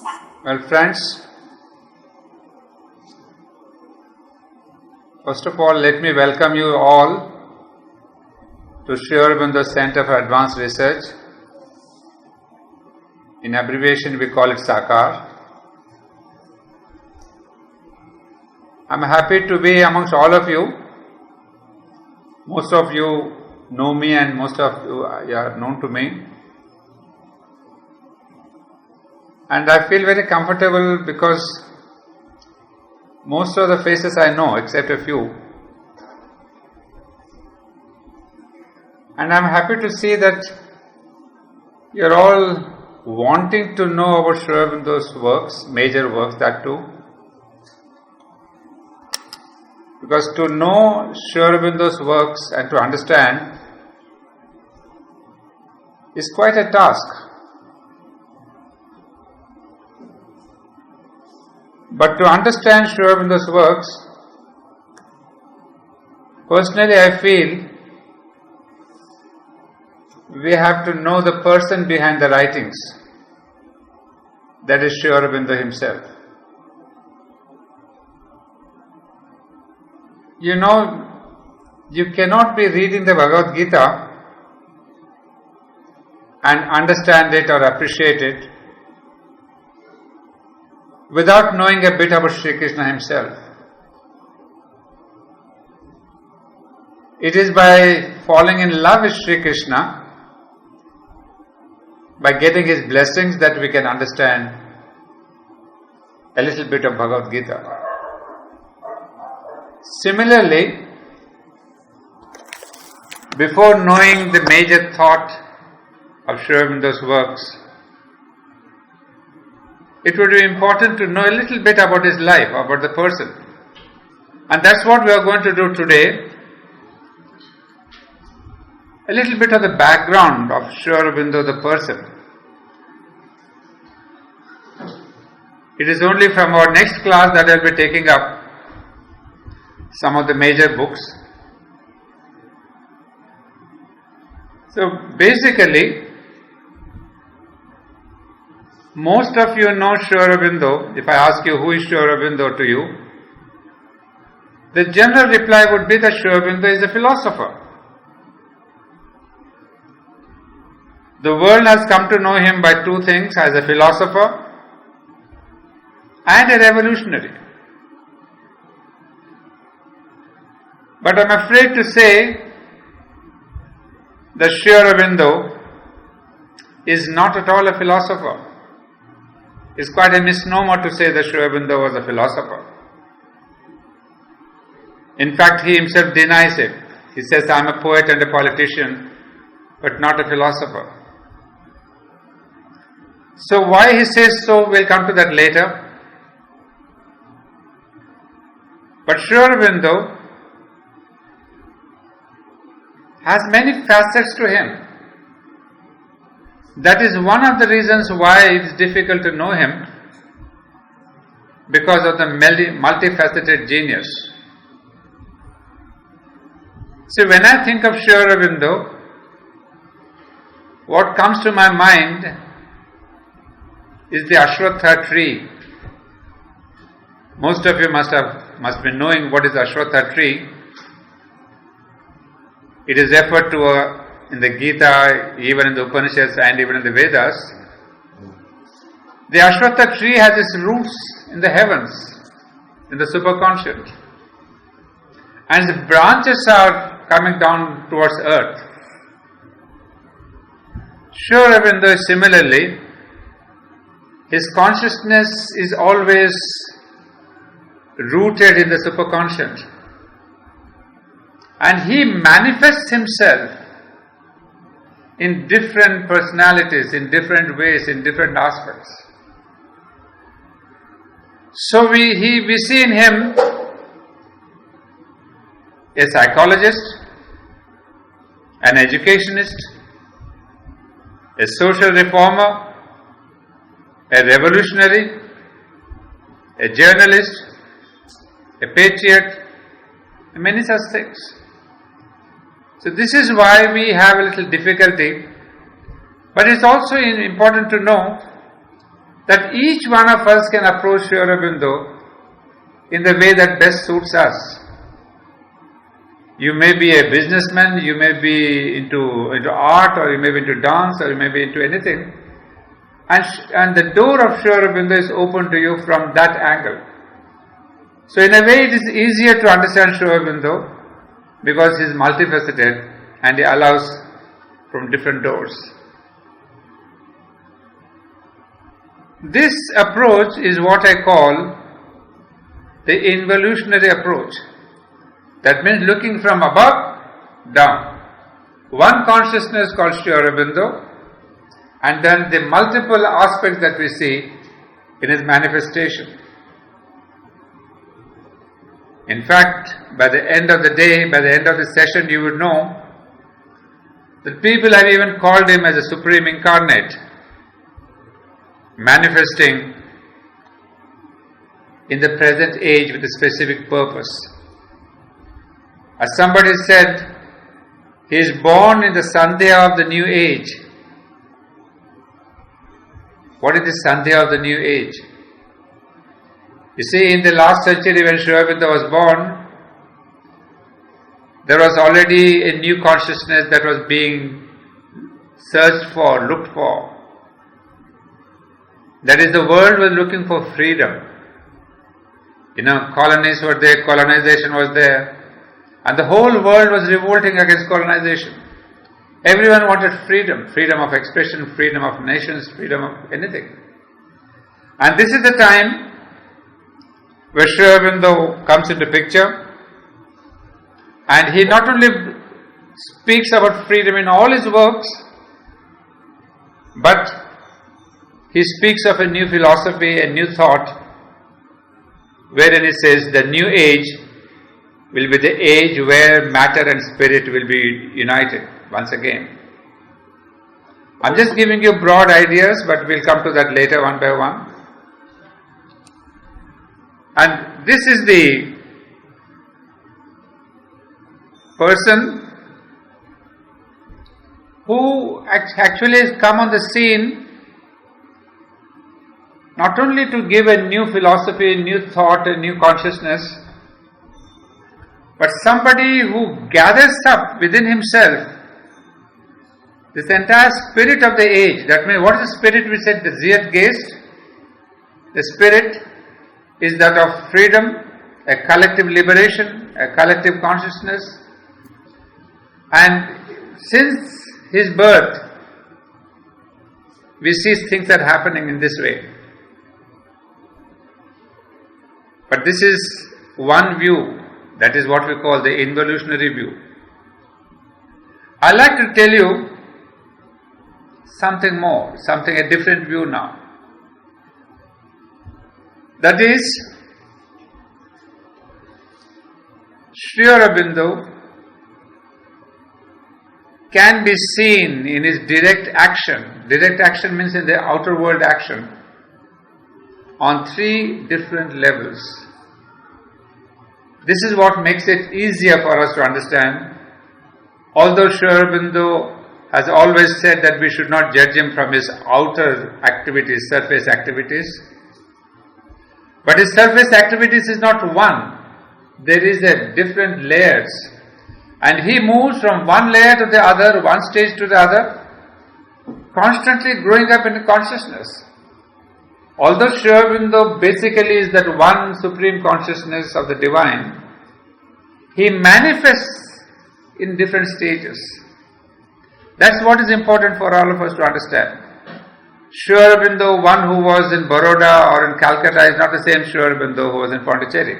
Well, friends, first of all, let me welcome you all to Sriaurobindo Center for Advanced Research. In abbreviation, we call it SACAR. I'm happy to be amongst all of you. Most of you know me and most of you are known to me. And I feel very comfortable because most of the faces I know, except a few. And I'm happy to see that you're all wanting to know about Sriaurobindo's works, major works, that too. Because to know Sriaurobindo's works and to understand is quite a task. But to understand Sriaurobindo's works, personally I feel we have to know the person behind the writings. That is Sri Aurobindo himself. You know, you cannot be reading the Bhagavad Gita and understand it or appreciate it without knowing a bit about Sri Krishna himself. It is by falling in love with Sri Krishna, by getting his blessings, that we can understand a little bit of Bhagavad Gita. Similarly, before knowing the major thought of Sri Aurobindo's works, it would be important to know a little bit about his life, about the person. And that's what we are going to do today. A little bit of the background of Sri Aurobindo the person. It is only from our next class that I will be taking up some of the major books. So basically, most of you know Sri Aurobindo. If I ask you who is Sri Aurobindo to you, the general reply would be that Sri Aurobindo is a philosopher. The world has come to know him by two things: as a philosopher and a revolutionary. But I'm afraid to say that Sri Aurobindo is not at all a philosopher. It's quite a misnomer to say that Sri Aurobindo was a philosopher. In fact, he himself denies it. He says, I'm a poet and a politician, but not a philosopher. So why he says so, we'll come to that later. But Sri Aurobindo has many facets to him. That is one of the reasons why it is difficult to know him, because of the multifaceted genius. See, when I think of Sri Aurobindo, what comes to my mind is the Ashwatha tree. Most of you must be knowing what is Ashwatha tree. It is referred to in the Gita, even in the Upanishads and even in the Vedas. The Ashwatha tree has its roots in the heavens, in the superconscious, and the branches are coming down towards earth. Sri Aurobindo similarly, his consciousness is always rooted in the superconscious, and he manifests himself in different personalities, in different ways, in different aspects. So we see in him a psychologist, an educationist, a social reformer, a revolutionary, a journalist, a patriot, and many such things. So this is why we have a little difficulty, but it's also important to know that each one of us can approach Sri Aurobindo in the way that best suits us. You may be a businessman, you may be into art, or you may be into dance, or you may be into anything. And the door of Sri Aurobindo is open to you from that angle. So in a way it is easier to understand Sri Aurobindo because he is multifaceted and he allows from different doors. This approach is what I call the involutionary approach. That means looking from above down. One consciousness called Sri Aurobindo, and then the multiple aspects that we see in his manifestation. In fact, by the end of the day, by the end of the session, you would know that people have even called him as a supreme incarnate, manifesting in the present age with a specific purpose. As somebody said, he is born in the Sandhya of the new age. What is the Sandhya of the new age? You see, in the last century when Sri Aurobindo was born, there was already a new consciousness that was being searched for, looked for. That is, the world was looking for freedom. Colonies were there, colonization was there, and the whole world was revolting against colonization. Everyone wanted freedom, freedom of expression, freedom of nations, freedom of anything. And this is the time where Sri Aurobindo comes into picture, and he not only speaks about freedom in all his works, but he speaks of a new philosophy, a new thought, wherein he says the new age will be the age where matter and spirit will be united once again. I'm just giving you broad ideas, but we'll come to that later one by one. And this is the person who actually has come on the scene not only to give a new philosophy, a new thought, a new consciousness, but somebody who gathers up within himself this entire spirit of the age. That means, what is the spirit? We said the Zeitgeist. The spirit is that of freedom, a collective liberation, a collective consciousness. And since his birth, we see things are happening in this way. But this is one view, that is what we call the involutionary view. I'd like to tell you something more, a different view now. That is, Sri Aurobindo can be seen in his direct action. Direct action means in the outer world action, on three different levels. This is what makes it easier for us to understand. Although Sri Aurobindo has always said that we should not judge him from his outer activities, surface activities, but his surface activities is not one. There is a different layers, and he moves from one layer to the other, one stage to the other, constantly growing up in consciousness. Although Sri Aurobindo basically is that one supreme consciousness of the divine, he manifests in different stages. That's what is important for all of us to understand. Sri Aurobindo, one who was in Baroda or in Calcutta, is not the same Sri Aurobindo who was in Pondicherry.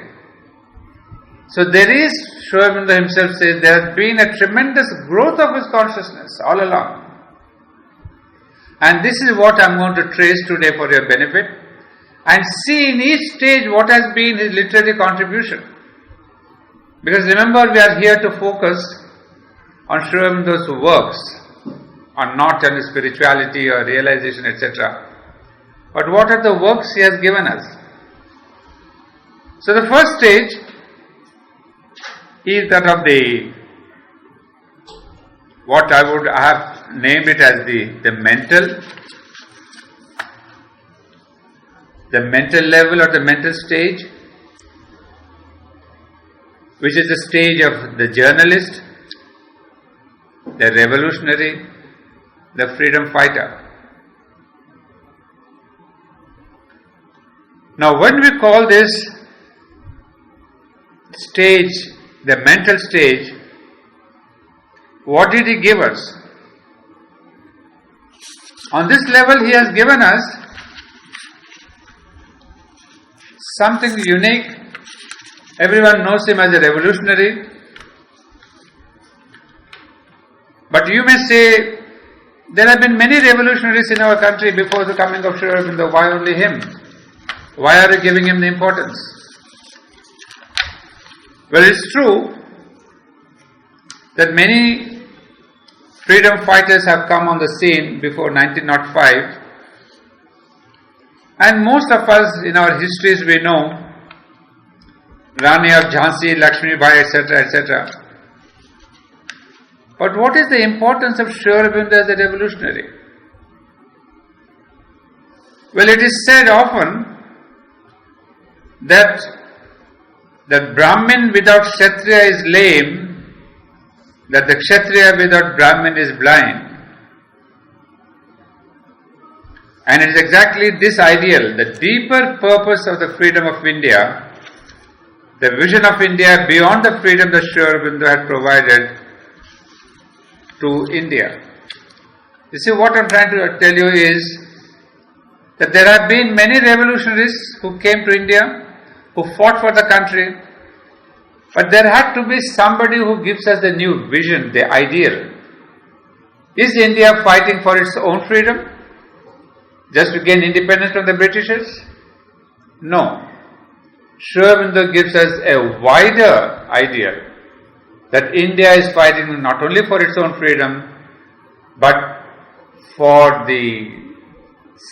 So there is, Sri Aurobindo himself says, there has been a tremendous growth of his consciousness all along. And this is what I am going to trace today for your benefit, and see in each stage what has been his literary contribution. Because remember, we are here to focus on Sri Aurobindo's works, on not on his spirituality or realization, etc. But what are the works he has given us? So the first stage is that of what I have named it as the mental, the mental level or the mental stage, which is the stage of the journalist, the revolutionary, the freedom fighter. Now, when we call this stage the mental stage, what did he give us? On this level, he has given us something unique. Everyone knows him as a revolutionary. But you may say, there have been many revolutionaries in our country before the coming of Sri Aurobindo. Why only him? Why are you giving him the importance? Well, it's true that many freedom fighters have come on the scene before 1905, and most of us in our histories we know Rani of Jhansi, Lakshmi Bai, etc., etc. But what is the importance of Sri Aurobindo as a revolutionary? Well, it is said often that the Brahmin without Kshatriya is lame, that the Kshatriya without Brahmin is blind. And it is exactly this ideal, the deeper purpose of the freedom of India, the vision of India beyond the freedom that Sri Aurobindo had provided to India. You see, what I am trying to tell you is that there have been many revolutionaries who came to India, who fought for the country, but there had to be somebody who gives us the new vision, the ideal. Is India fighting for its own freedom, just to gain independence from the Britishers? No. Sri Aurobindo gives us a wider ideal, that India is fighting not only for its own freedom, but for the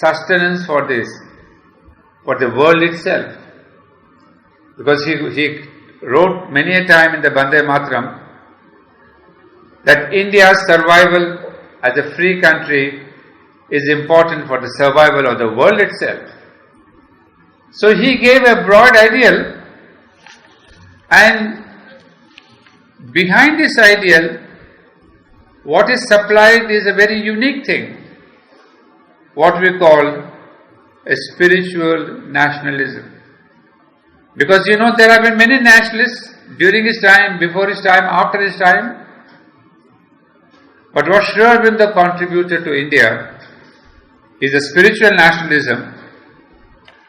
sustenance for the world itself. Because he wrote many a time in the Bande Mataram that India's survival as a free country is important for the survival of the world itself. So he gave a broad ideal, and behind this ideal, what is supplied is a very unique thing, what we call a spiritual nationalism. Because there have been many nationalists during his time, before his time, after his time. But what Sri Aurobindo contributed to India is a spiritual nationalism,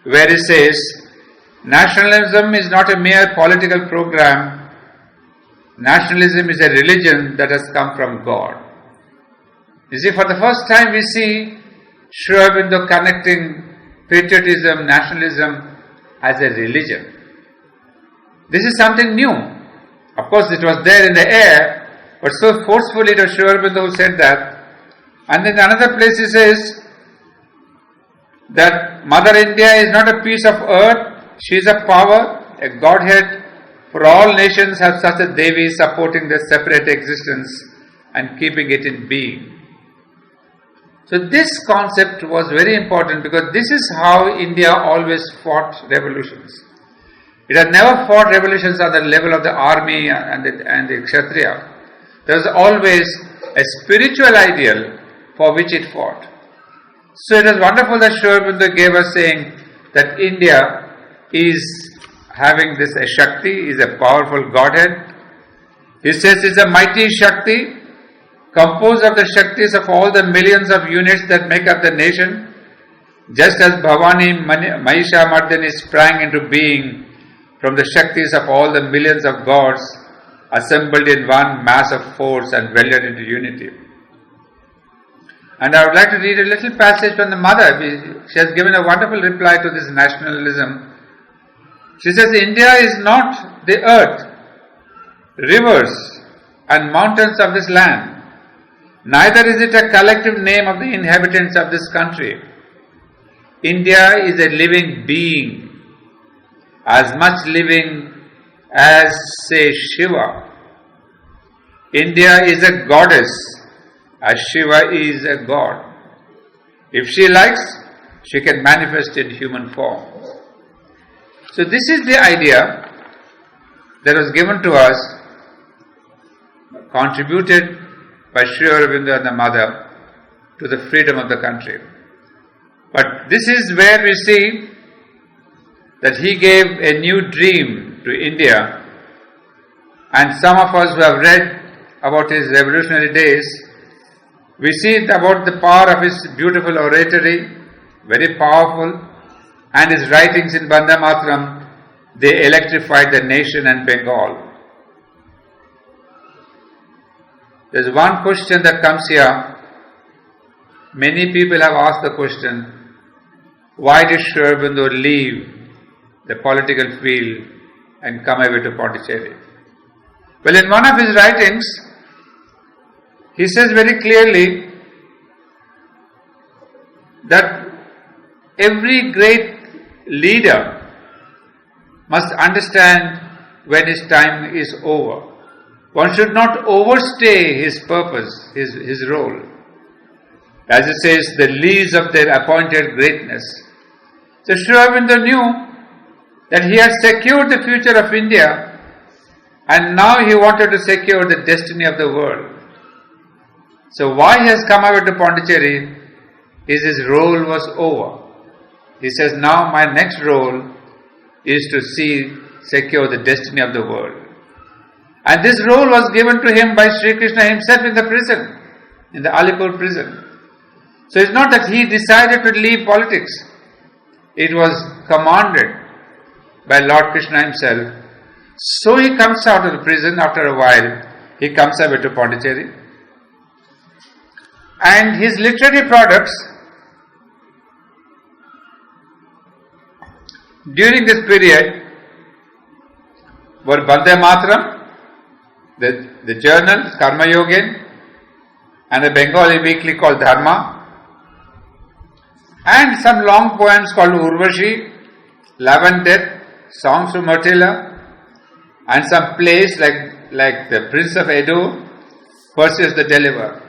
where he says, nationalism is not a mere political program, nationalism is a religion that has come from God. You see, for the first time we see Sri Aurobindo connecting patriotism, nationalism as a religion. This is something new. Of course, it was there in the air, but so forcefully it was Sri Aurobindo who said that. And in another place he says that Mother India is not a piece of earth, she is a power, a Godhead, for all nations have such a Devi supporting their separate existence and keeping it in being. So this concept was very important, because this is how India always fought revolutions. It has never fought revolutions on the level of the army and the Kshatriya. There was always a spiritual ideal for which it fought. So it is wonderful that Sri Aurobindo gave us saying that India is having this a Shakti, is a powerful Godhead. He says it's a mighty Shakti, composed of the Shaktis of all the millions of units that make up the nation, just as Bhavani Mahisha Mardini sprang into being from the Shaktis of all the millions of gods assembled in one mass of force and welded into unity. And I would like to read a little passage from the mother. She has given a wonderful reply to this nationalism. She says, India is not the earth, rivers and mountains of this land. Neither is it a collective name of the inhabitants of this country. India is a living being, as much living as, say, Shiva. India is a goddess, as Shiva is a god. If she likes, she can manifest in human form. So this is the idea that was given to us, contributed by Sri Aurobindo and the mother to the freedom of the country. But this is where we see that he gave a new dream to India, and some of us who have read about his revolutionary days, we see about the power of his beautiful oratory, very powerful, and his writings in Vande Mataram, they electrified the nation and Bengal. There's one question that comes here. Many people have asked the question, why did Sri Aurobindo leave the political field and come away to Pondicherry? Well, in one of his writings, he says very clearly that every great leader must understand when his time is over. One should not overstay his purpose, his role. As it says, the lees of their appointed greatness. So Sri Aurobindo knew that he had secured the future of India, and now he wanted to secure the destiny of the world. So why he has come over to Pondicherry is his role was over. He says, now my next role is to secure the destiny of the world. And this role was given to him by Sri Krishna himself in the prison, in the Alipur prison. So it's not that he decided to leave politics. It was commanded by Lord Krishna himself. So he comes out of the prison after a while. He comes over to Pondicherry. And his literary products during this period were Vande Mataram, the journal, Karma Yogin, and a Bengali weekly called Dharma, and some long poems called Urvashi, Love and Death, Songs from Attila, and some plays like The Prince of Edo, Perseus the Deliverer.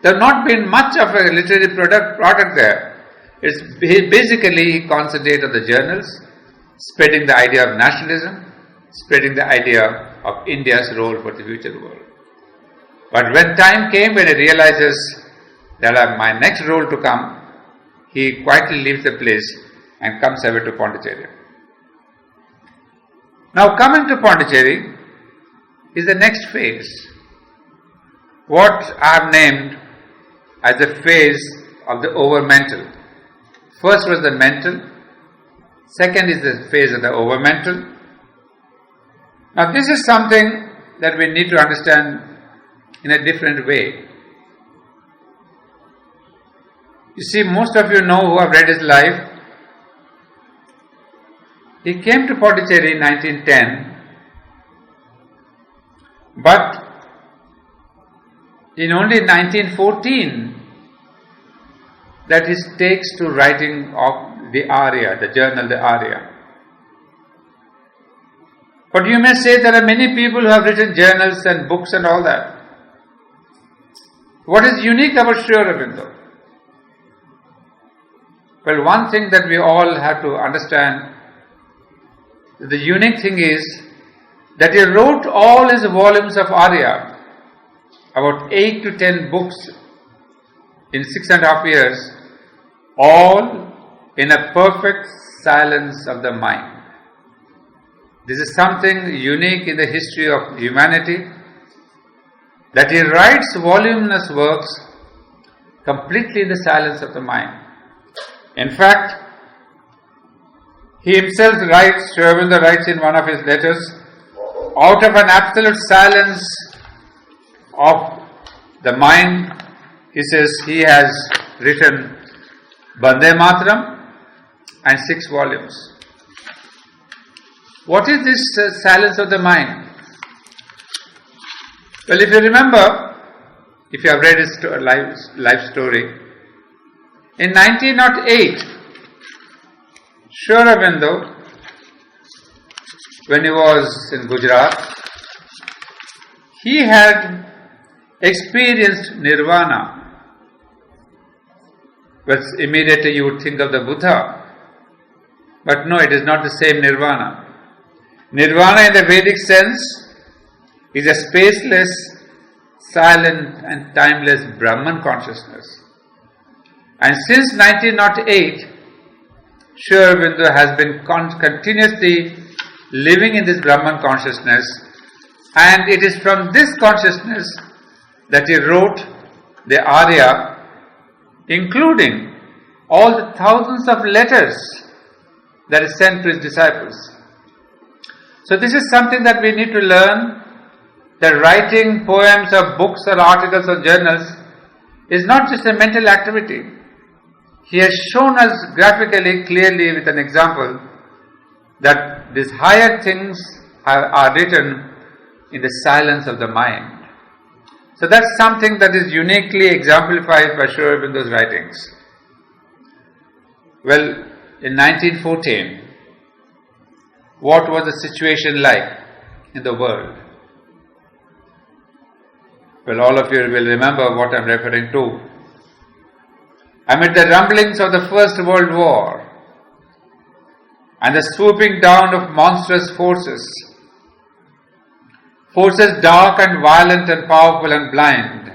There have not been much of a literary product there. He concentrated on the journals, spreading the idea of nationalism, spreading the idea of India's role for the future world. But when time came, when he realizes that my next role to come, he quietly leaves the place and comes over to Pondicherry. Now coming to Pondicherry is the next phase. What I have named as the phase of the over-mental. First was the mental, second is the phase of the over-mental. Now this is something that we need to understand in a different way. You see, most of you know who have read his life. He came to Puducherry in 1910, but in only 1914 that he takes to writing of the Arya, the journal, the Arya. But you may say there are many people who have written journals and books and all that. What is unique about Sri Aurobindo? Well, one thing that we all have to understand, the unique thing is that he wrote all his volumes of Arya, about 8 to 10 books in 6.5 years, all in a perfect silence of the mind. This is something unique in the history of humanity, that he writes voluminous works completely in the silence of the mind. In fact, he himself writes, Sri Aurobindo writes in one of his letters, out of an absolute silence of the mind, he says he has written Vande Mataram and 6 volumes. What is this silence of the mind? Well, if you remember, if you have read his life story, in 1908, Sri Aurobindo, when he was in Gujarat, he had experienced nirvana. But immediately you would think of the Buddha. But no, it is not the same nirvana. Nirvana in the Vedic sense is a spaceless, silent and timeless Brahman consciousness. And since 1908, Sri Aurobindo has been continuously living in this Brahman consciousness, and it is from this consciousness that he wrote the Arya, including all the thousands of letters that is sent to his disciples. So this is something that we need to learn, that writing poems or books or articles or journals is not just a mental activity. He has shown us graphically, clearly with an example, that these higher things are written in the silence of the mind. So that's something that is uniquely exemplified by Sri Aurobindo's writings. Well, in 1914, what was the situation like in the world? Well, all of you will remember what I am referring to. Amid the rumblings of the First World War and the swooping down of monstrous forces dark and violent and powerful and blind,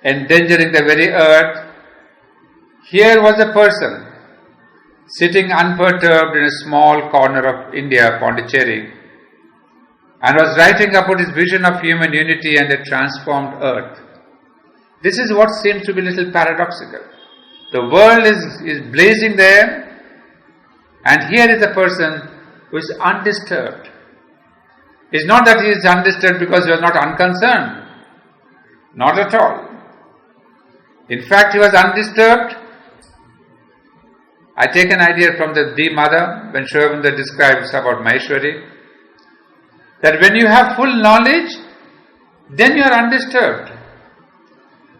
endangering the very earth, here was a person sitting unperturbed in a small corner of India, Pondicherry, and was writing about his vision of human unity and a transformed earth. This is what seems to be a little paradoxical. The world is blazing there, and here is a person who is undisturbed. It's not that he is undisturbed because he was not unconcerned. Not at all. In fact, he was undisturbed. I take an idea from the Mother when Sri Aurobindo describes about Maheshwari, that when you have full knowledge, then you are undisturbed.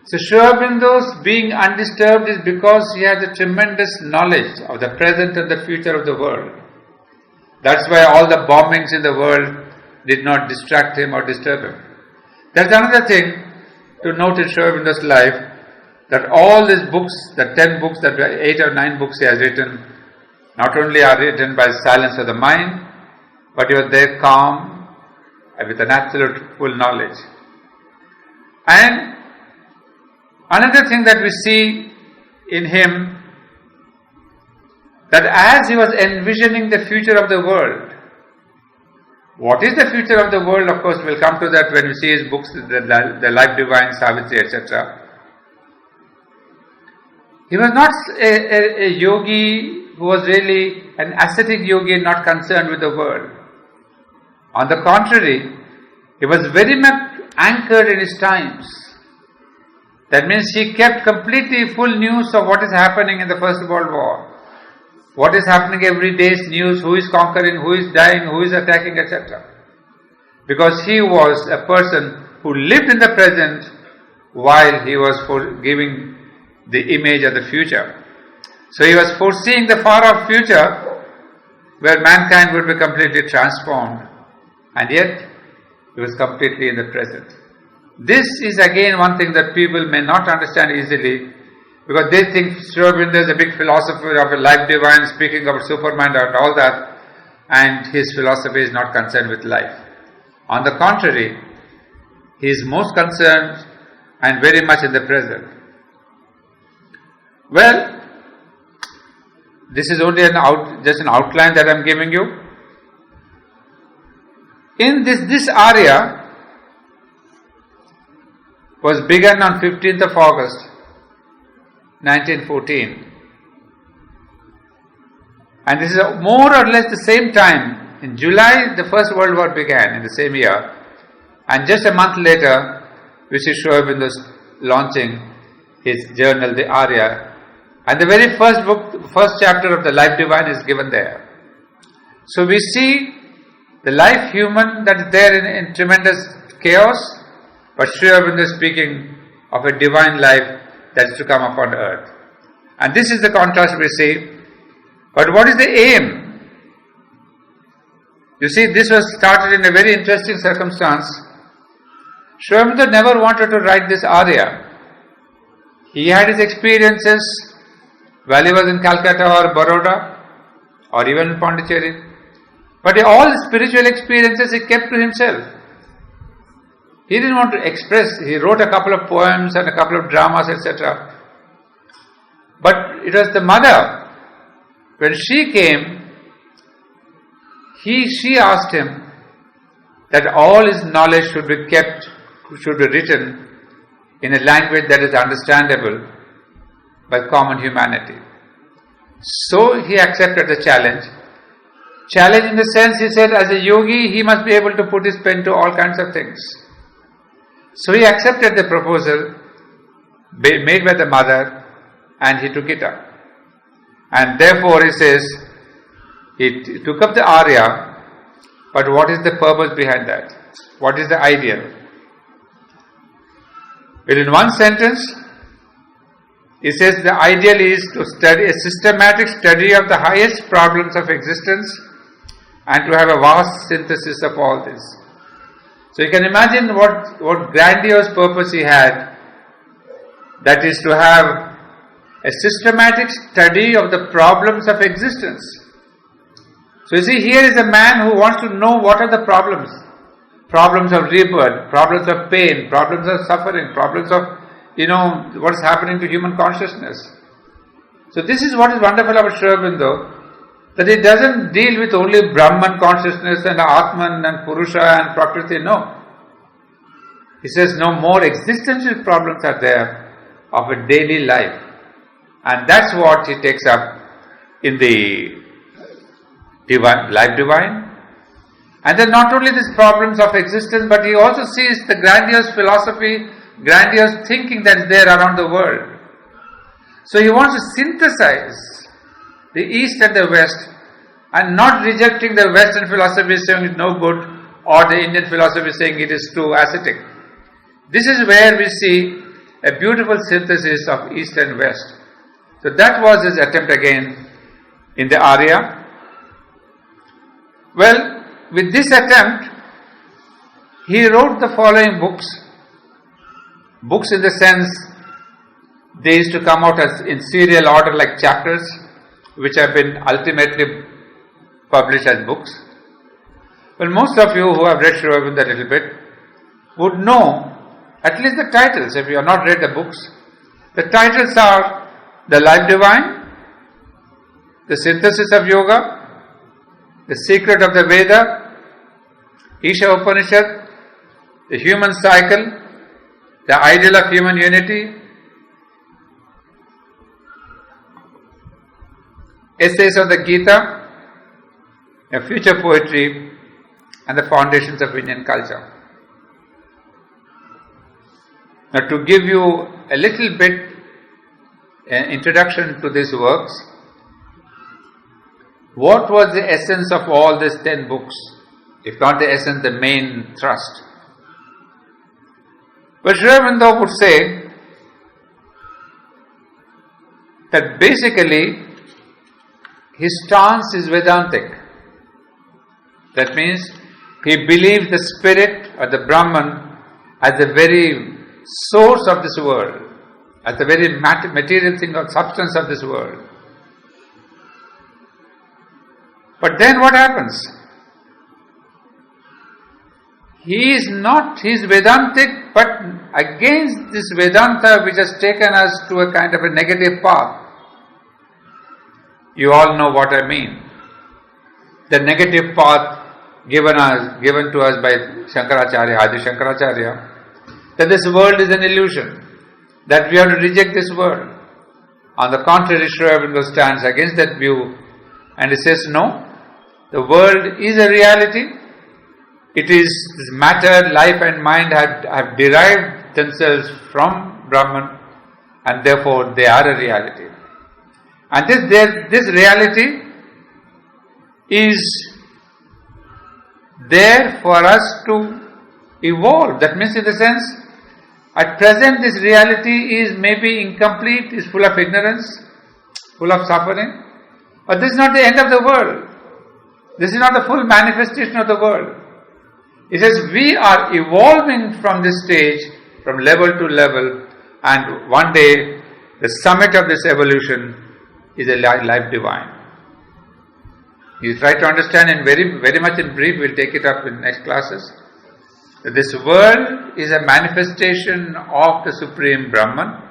So Sri Aurobindo's being undisturbed is because he has a tremendous knowledge of the present and the future of the world. That's why all the bombings in the world did not distract him or disturb him. That's another thing to note in Sri Aurobindo's life, that all these books, the 10 books, that 8 or 9 books he has written, not only are written by silence of the mind, but he was there calm and with an absolute full knowledge. And another thing that we see in him, that as he was envisioning the future of the world, what is the future of the world? Of course, we'll come to that when we see his books, the Life Divine, Savitri, etc. He was not a yogi who was really an ascetic yogi and not concerned with the world. On the contrary, he was very much anchored in his times. That means he kept completely full news of what is happening in the First World War. What is happening every day's news, who is conquering, who is dying, who is attacking, etc. Because he was a person who lived in the present while he was giving the image of the future. So he was foreseeing the far off future where mankind would be completely transformed, and yet he was completely in the present. This is again one thing that people may not understand easily, because they think Sri Aurobindo is a big philosopher of a life divine speaking about Superman and all that, and his philosophy is not concerned with life. On the contrary, he is most concerned and very much in the present. Well, this is only just an outline that I am giving you. In this Arya was begun on 15th of August 1914, and this is more or less the same time. In July, the First World War began in the same year, and just a month later, we see Sri Aurobindo launching his journal, the Arya, and the very first book, first chapter of the Life Divine is given there. So we see the life human that is there in tremendous chaos, but Sri Aurobindo is speaking of a divine life that is to come upon earth. And this is the contrast we see. But what is the aim? You see, this was started in a very interesting circumstance. Sri Aurobindo never wanted to write this Arya. He had his experiences while he was in Calcutta or Baroda or even in Pondicherry. But all spiritual experiences he kept to himself. He didn't want to express. He wrote a couple of poems and a couple of dramas, etc. But it was the mother. When she came, she asked him that all his knowledge should be kept, should be written in a language that is understandable by common humanity. So he accepted the challenge. Challenge in the sense, he said, as a yogi, he must be able to put his pen to all kinds of things. So he accepted the proposal made by the mother and he took it up. And therefore he says, he took up the arya, but what is the purpose behind that? What is the ideal? Well, in one sentence, he says the ideal is to study a systematic study of the highest problems of existence and to have a vast synthesis of all this. So you can imagine what grandiose purpose he had, that is to have a systematic study of the problems of existence. So you see, here is a man who wants to know what are the problems. Problems of rebirth, problems of pain, problems of suffering, problems of, what is happening to human consciousness. So this is what is wonderful about Sri Aurobindo, that it doesn't deal with only Brahman consciousness and Atman and Purusha and Prakriti, no. He says no more existential problems are there of a daily life. And that's what he takes up in the Life Divine. And then not only these problems of existence, but he also sees the grandiose philosophy, grandiose thinking that is there around the world. So he wants to synthesize the East and the West, and not rejecting the Western philosophy saying it's no good, or the Indian philosophy saying it is too ascetic. This is where we see a beautiful synthesis of East and West. So that was his attempt again in the Arya. Well, with this attempt, he wrote the following books. Books in the sense, they used to come out as in serial order like chapters, which have been ultimately published as books. Well, most of you who have read Sri Aurobindo a little bit would know at least the titles. If you have not read the books, the titles are The Life Divine, The Synthesis of Yoga, The Secret of the Veda, Isha Upanishad, The Human Cycle, The Ideal of Human Unity, Essays of the Gita, A Future Poetry, and The Foundations of Indian Culture. Now, to give you a little bit introduction to these works, what was the essence of all these 10 books? If not the essence, the main thrust. But Sri Aurobindo would say that basically his stance is Vedantic. That means he believes the spirit or the Brahman as the very source of this world, as the very material thing or substance of this world. But then what happens? He is Vedantic, but against this Vedanta which has taken us to a kind of a negative path. You all know what I mean. The negative path given to us by Shankaracharya, Adi Shankaracharya, that this world is an illusion, that we have to reject this world. On the contrary, Sri Aurobindo stands against that view and he says, no, the world is a reality. It is this matter, life and mind have derived themselves from Brahman, and therefore they are a reality. And this reality is there for us to evolve. That means, in the sense, at present this reality is maybe incomplete, is full of ignorance, full of suffering, but this is not the end of the world. This is not the full manifestation of the world. It says we are evolving from this stage, from level to level, and one day the summit of this evolution is a life divine. You try to understand in very much in brief, we'll take it up in next classes, that this world is a manifestation of the Supreme Brahman,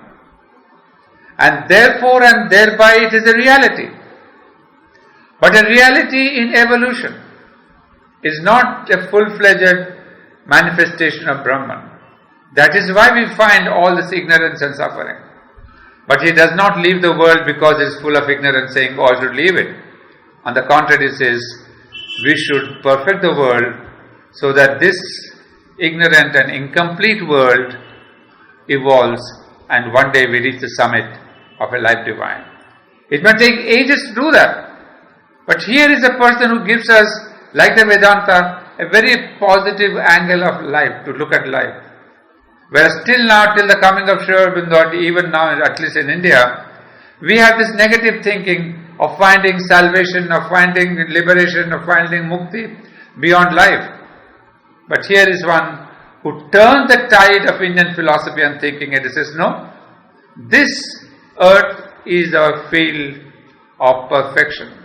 and therefore and thereby it is a reality. But a reality in evolution is not a full-fledged manifestation of Brahman. That is why we find all this ignorance and suffering. But he does not leave the world because it is full of ignorance, saying, oh, I should leave it. On the contrary, he says, we should perfect the world so that this ignorant and incomplete world evolves and one day we reach the summit of a life divine. It may take ages to do that. But here is a person who gives us, like the Vedanta, a very positive angle of life, to look at life. Whereas till now, till the coming of Sri Aurobindo, and even now, at least in India, we have this negative thinking of finding salvation, of finding liberation, of finding mukti beyond life. But here is one who turned the tide of Indian philosophy and thinking, and he says, no, this earth is our field of perfection.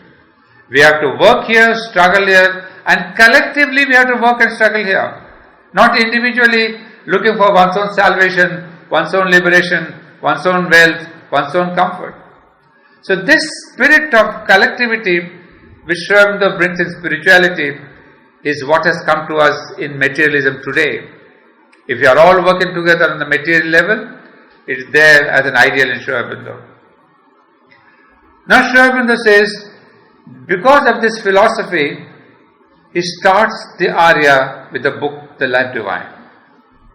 We have to work here, struggle here, and collectively we have to work and struggle here. Not individually looking for one's own salvation, one's own liberation, one's own wealth, one's own comfort. So this spirit of collectivity which Sri Aurobindo brings in spirituality is what has come to us in materialism today. If you are all working together on the material level, it is there as an ideal in Sri Aurobindo. Now Sri Aurobindo says, because of this philosophy, he starts the Arya with the book, The Life Divine,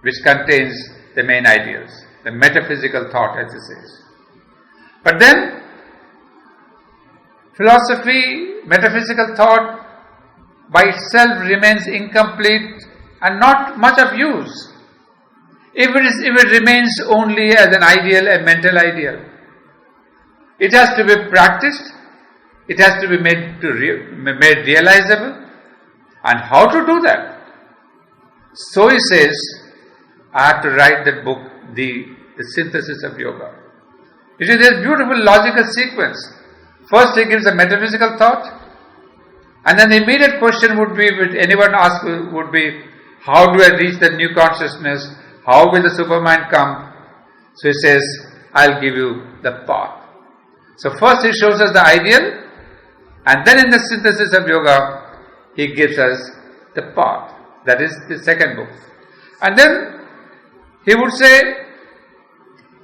which contains the main ideals, the metaphysical thought, as he says. But then, philosophy, metaphysical thought by itself remains incomplete and not much of use if it remains only as an ideal, a mental ideal. It has to be practiced, it has to be made realizable, and how to do that? So he says, I have to write that book, the synthesis of yoga. You see, there's beautiful logical sequence. First he gives a metaphysical thought, and then the immediate question would be, which anyone asks would be, how do I reach the new consciousness? How will the supermind come? So he says, I'll give you the path. So first he shows us the ideal, and then in the synthesis of yoga, he gives us the path. That is the second book. And then he would say,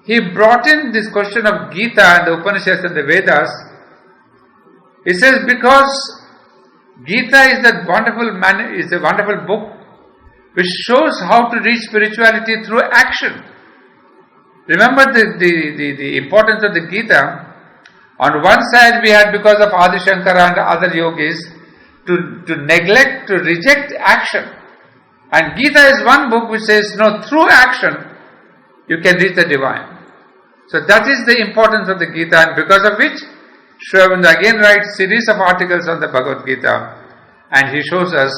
he brought in this question of Gita and the Upanishads and the Vedas. He says, because Gita is a wonderful book which shows how to reach spirituality through action. Remember the importance of the Gita. On one side we had, because of Adi Shankara and other yogis, to neglect, to reject action. And Gita is one book which says, no, through action you can reach the divine. So that is the importance of the Gita, and because of which Sri Aurobindo again writes series of articles on the Bhagavad Gita, and he shows us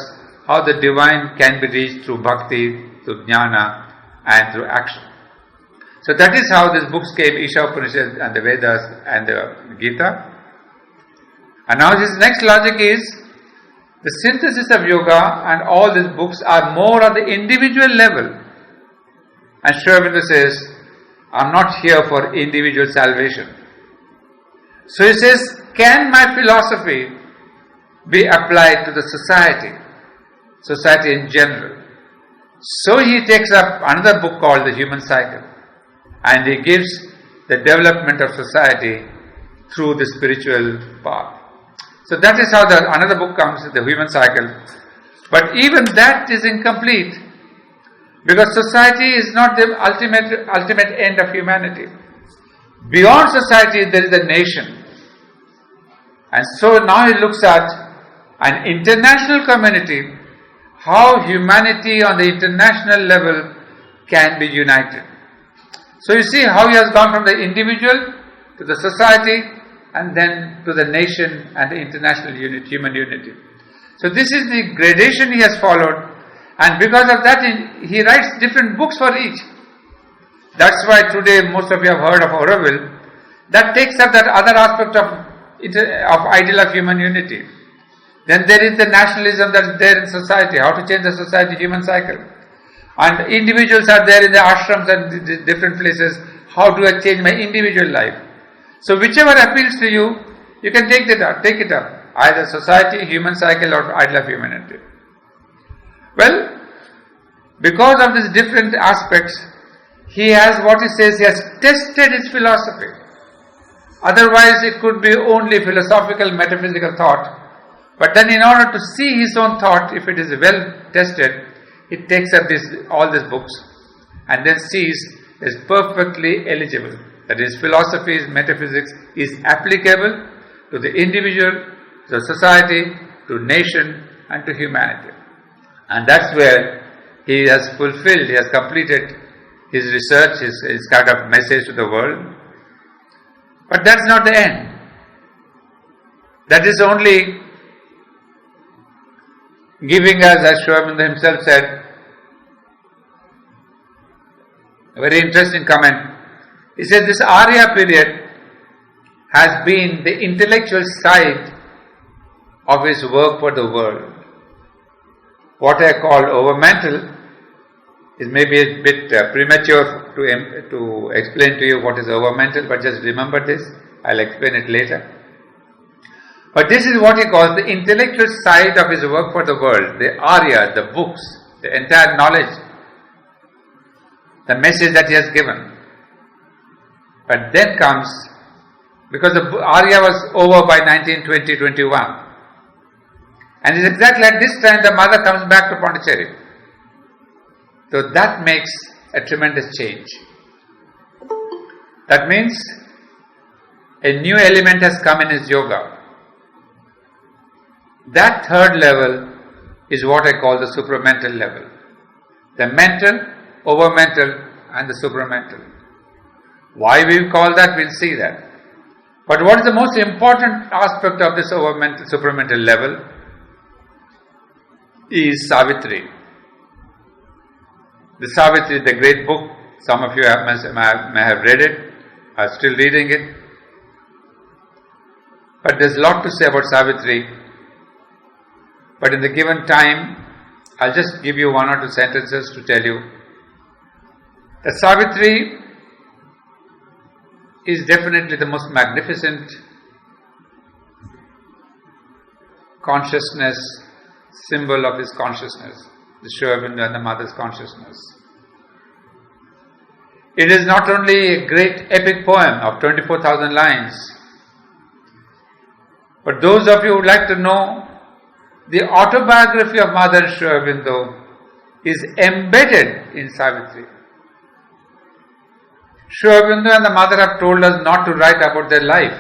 how the divine can be reached through bhakti, through jnana, and through action. So that is how these books came, Isha Upanishad and the Vedas and the Gita. And now his next logic is, the synthesis of yoga and all these books are more on the individual level. And Sri Aurobindo says, I'm not here for individual salvation. So he says, can my philosophy be applied to the society in general? So he takes up another book called The Human Cycle, and he gives the development of society through the spiritual path. So that is how another book comes, The Human Cycle. But even that is incomplete, because society is not the ultimate end of humanity. Beyond society there is a nation. And so now he looks at an international community, how humanity on the international level can be united. So you see how he has gone from the individual to the society and then to the nation and the international unity, human unity. So this is the gradation he has followed, and because of that he writes different books for each. That's why today most of you have heard of Aurobindo. That takes up that other aspect of ideal of human unity. Then there is the nationalism that is there in society, how to change the society, human cycle. And individuals are there in the ashrams and the different places, how do I change my individual life? So whichever appeals to you, you can take it up, either society, human cycle or ideal of humanity. Well, because of these different aspects, he has tested his philosophy. Otherwise it could be only philosophical, metaphysical thought. But then in order to see his own thought, if it is well tested, it takes up all these books and then sees is perfectly eligible. That his philosophy, his metaphysics is applicable to the individual, to the society, to nation and to humanity. And that's where he has fulfilled, he has completed his research, his kind of message to the world. But that's not the end. That is only giving us, as Aurobindo himself said, a very interesting comment. He says this Arya period has been the intellectual side of his work for the world. What I call over-mental is maybe a bit premature to explain to you what is over-mental, but just remember this, I'll explain it later. But this is what he calls the intellectual side of his work for the world, the Arya, the books, the entire knowledge, the message that he has given. But then comes, because the Arya was over by 1920-21, and it's exactly at this time the mother comes back to Pondicherry. So that makes a tremendous change. That means a new element has come in his yoga. That third level is what I call the supramental level. The mental, over-mental and the supramental. Why we call that, we'll see that. But what is the most important aspect of this over-mental, supramental level is Savitri. The Savitri, the great book, some of you may have read it, are still reading it. But there's a lot to say about Savitri. But in the given time, I'll just give you one or two sentences to tell you that Savitri is definitely the most magnificent consciousness, symbol of his consciousness, the Aurobindo and the mother's consciousness. It is not only a great epic poem of 24,000 lines, but those of you who would like to know, the autobiography of Mother Aurobindo is embedded in Savitri. Aurobindo and the mother have told us not to write about their life,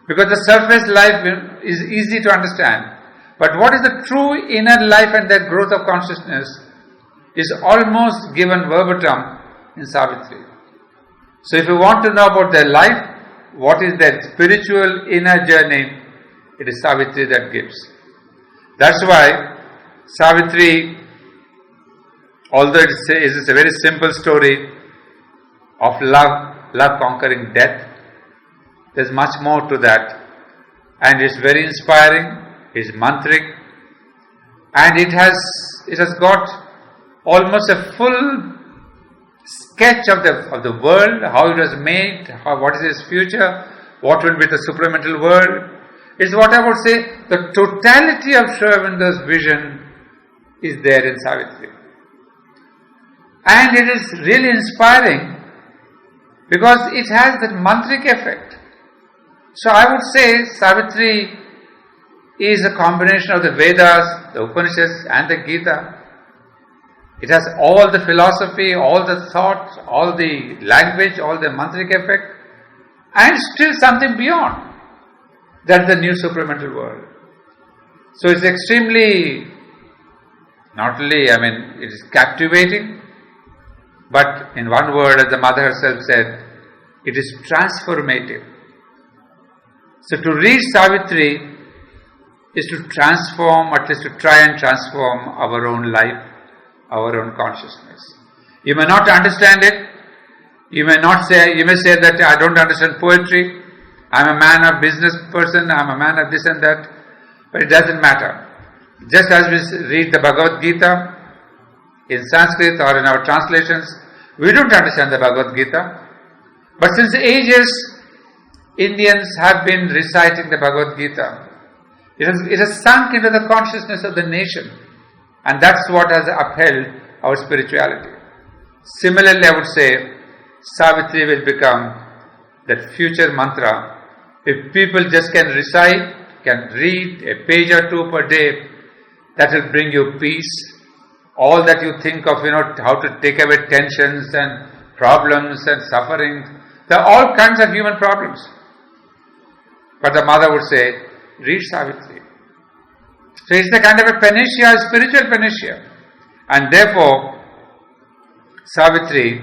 because the surface life is easy to understand. But what is the true inner life and their growth of consciousness is almost given verbatim in Savitri. So if you want to know about their life, what is their spiritual inner journey, it is Savitri that gives. That's why Savitri, although it is a very simple story of love conquering death, there's much more to that. And it's very inspiring, it's mantric, and it has got almost a full sketch of the world, how it was made, what is its future, what will be the supramental world. It's what I would say, the totality of Aurobindo's vision is there in Savitri. And it is really inspiring because it has that mantric effect. So I would say Savitri is a combination of the Vedas, the Upanishads and the Gita. It has all the philosophy, all the thought, all the language, all the mantric effect, and still something beyond. That's the new supramental world. So it's extremely, not only, it is captivating, but in one word, as the mother herself said, it is transformative. So to read Savitri is to transform, at least to try and transform our own life, our own consciousness. You may not understand it. You may say that I don't understand poetry. I'm a man of business person. I'm a man of this and that. But it doesn't matter. Just as we read the Bhagavad Gita in Sanskrit or in our translations, we don't understand the Bhagavad Gita. But since ages, Indians have been reciting the Bhagavad Gita. It has sunk into the consciousness of the nation. And that's what has upheld our spirituality. Similarly, I would say, Savitri will become that future mantra. If people just can recite, can read a page or two per day, that will bring you peace. All that you think of, how to take away tensions and problems and suffering. There are all kinds of human problems. But the mother would say, read Savitri. So it's the kind of a panacea, spiritual panacea. And therefore, Savitri,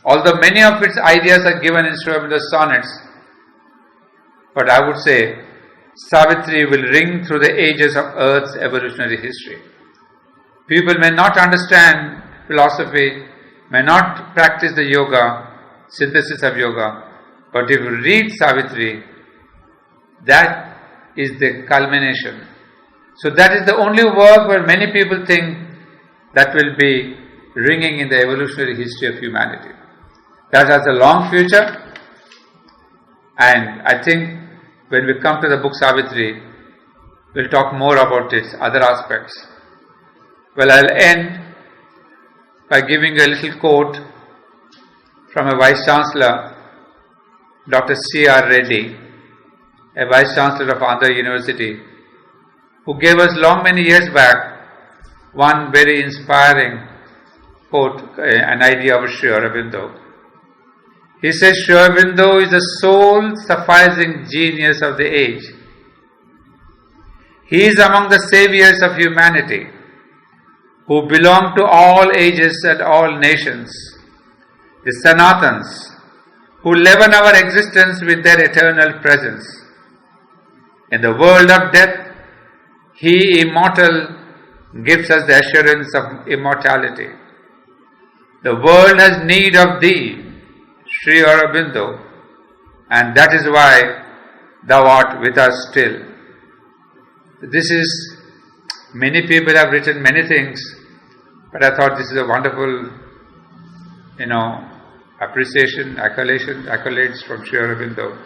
although many of its ideas are given in Sriaurobindo's sonnets, but I would say Savitri will ring through the ages of Earth's evolutionary history. People may not understand philosophy, may not practice the yoga, synthesis of yoga, but if you read Savitri, that is the culmination. So that is the only work where many people think that will be ringing in the evolutionary history of humanity. That has a long future, and I think when we come to the book Savitri, we'll talk more about its other aspects. Well, I'll end by giving you a little quote from a Vice Chancellor, Dr. C.R. Reddy, a Vice Chancellor of Andhra University, who gave us many years back, one very inspiring quote, an idea of Sri Aurobindo. He says, Sri Aurobindo is the sole sufficing genius of the age. He is among the saviors of humanity, who belong to all ages and all nations, the Sanatans, who leaven our existence with their eternal presence. In the world of death, He, immortal, gives us the assurance of immortality. The world has need of Thee, Sri Aurobindo, and that is why Thou art with us still. This is, many people have written many things, but I thought this is a wonderful, appreciation, accolades from Sri Aurobindo.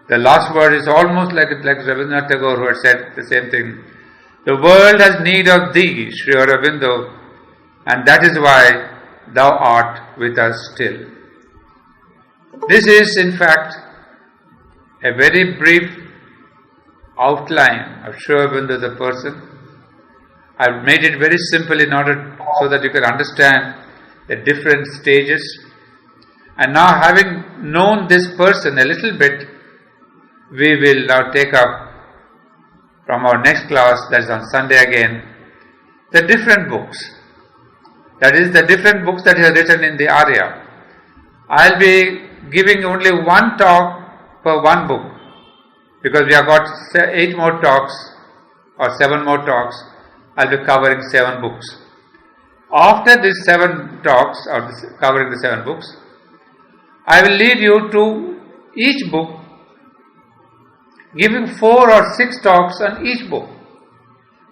The last word is almost like Rabindranath Tagore, who had said the same thing. The world has need of Thee, Sri Aurobindo, and that is why Thou art with us still. This is, in fact, a very brief outline of Sri Aurobindo the person. I've made it very simple in order so that you can understand the different stages. And now, having known this person a little bit, we will now take up from our next class, that is on Sunday again, the different books. That is, the different books that he has written in the area. I'll be giving only one talk per one book, because we have got 8 more talks or 7 more talks. I'll be covering 7 books. After these 7 talks, or covering the 7 books, I will lead you to each book, giving 4 or 6 talks on each book.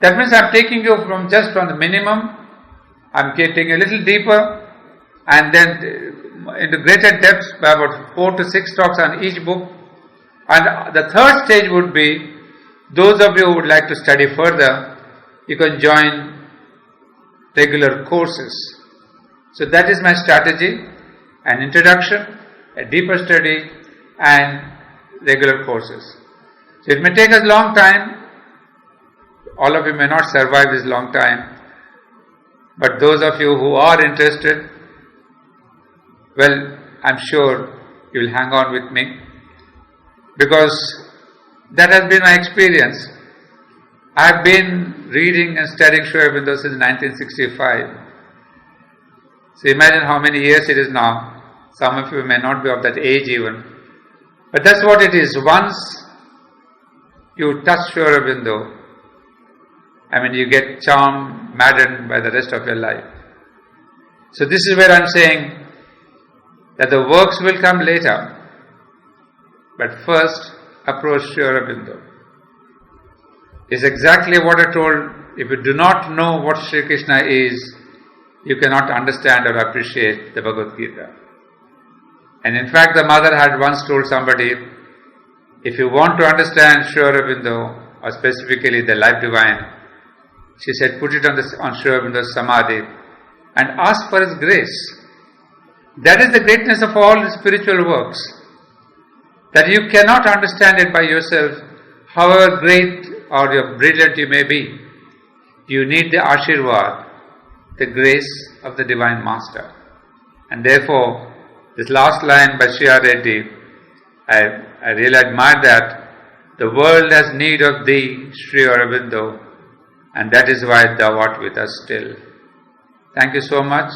That means I'm taking you from the minimum, I'm taking a little deeper, and then into greater depths by about 4 to 6 talks on each book. And the third stage would be, those of you who would like to study further, you can join regular courses. So that is my strategy: an introduction, a deeper study, and regular courses. So it may take us a long time. All of you may not survive this long time. But those of you who are interested, well, I'm sure you will hang on with me, because that has been my experience. I've been reading and studying Sri Aurobindo since 1965. So imagine how many years it is now. Some of you may not be of that age even. But that's what it is. Once you touch Sri Aurobindo, you get charmed, maddened by the rest of your life. So this is where I am saying that the works will come later, but first approach Sri Aurobindo. Is exactly what I told. If you do not know what Sri Krishna is, you cannot understand or appreciate the Bhagavad Gita. And in fact, the mother had once told somebody, if you want to understand Sri Aurobindo, or specifically the life divine, she said, put it on Sri Aurobindo's samadhi and ask for his grace. That is the greatness of all the spiritual works. That you cannot understand it by yourself, however great or brilliant you may be. You need the Ashirwad, the grace of the Divine Master. And therefore, this last line by Sriaurobinda Reddy, I really admire that. The world has need of thee, Sri Aurobindo, and that is why thou art with us still. Thank you so much.